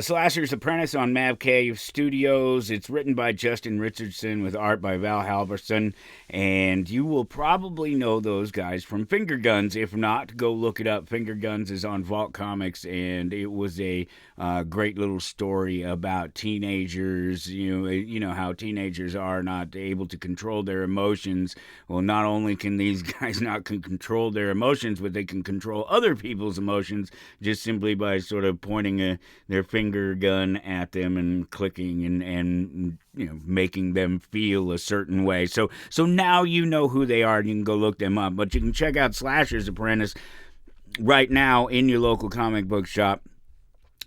Slasher's Apprentice on Mav Cave Studios. It's written by Justin Richardson with art by Val Halvorson, and you will probably know those guys from Finger Guns. If not, go look it up. Finger Guns is on Vault Comics, and it was a great little story about teenagers. You know how teenagers are not able to control their emotions. Well, not only can these guys not control their emotions, but they can control other people's emotions just simply by sort of pointing their finger gun at them and clicking and making them feel a certain way. So now you know who they are and you can go look them up. But you can check out Slasher's Apprentice right now in your local comic book shop.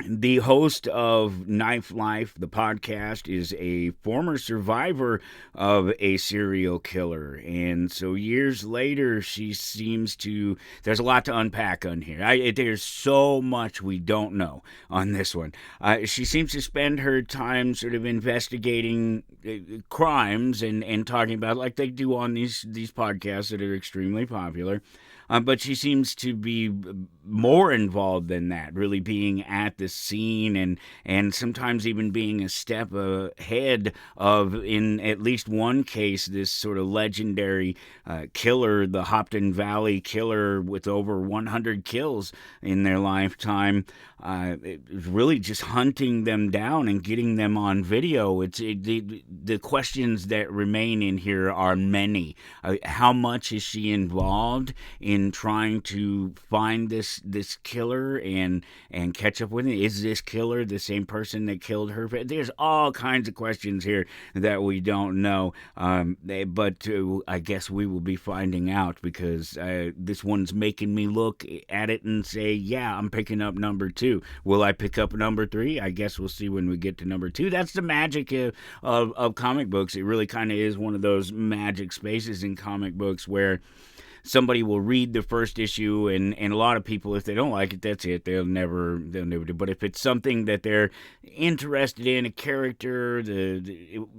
The host of Knife Life, the podcast, is a former survivor of a serial killer. And so years later, she seems to... There's a lot to unpack on here. There's so much we don't know on this one. She seems to spend her time sort of investigating crimes and talking about, like they do on these podcasts that are extremely popular. But she seems to be more involved than that, really being at the scene and sometimes even being a step ahead of, in at least one case, this sort of legendary killer, the Hopton Valley killer with over 100 kills in their lifetime. Really just hunting them down and getting them on video. The questions that remain in here are many. How much is she involved in trying to find this killer and catch up with it? Is this killer the same person that killed her? There's all kinds of questions here that we don't know, but I guess we will be finding out, because this one's making me look at it and say, yeah, I'm picking up number 2. Will I pick up number 3? I guess we'll see when we get to number 2. That's the magic of comic books. It really kind of is one of those magic spaces in comic books where somebody will read the first issue, and a lot of people, if they don't like it, that's it. They'll never do. But if it's something that they're interested in, a character,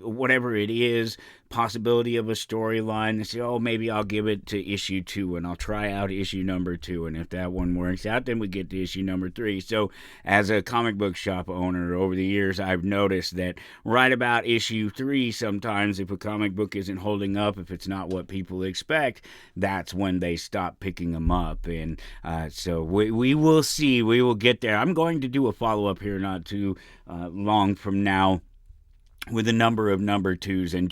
whatever it is, possibility of a storyline, they say, oh, maybe I'll give it to issue 2 and I'll try out issue number 2, and if that one works out, then we get to issue number 3. So as a comic book shop owner over the years, I've noticed that right about issue 3, sometimes if a comic book isn't holding up, if it's not what people expect, that's when they stop picking them up. And so we will see. We will get there. I'm going to do a follow-up here not too long from now with a number of number 2s, and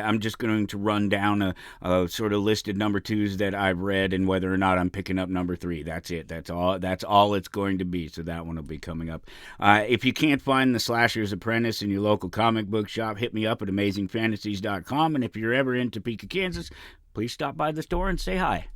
I'm just going to run down a sort of listed number 2s that I've read and whether or not I'm picking up number 3. That's it. That's all it's going to be. So that one will be coming up. If you can't find the Slasher's Apprentice in your local comic book shop, hit me up at AmazingFantasies.com. And if you're ever in Topeka, Kansas, please stop by the store and say hi.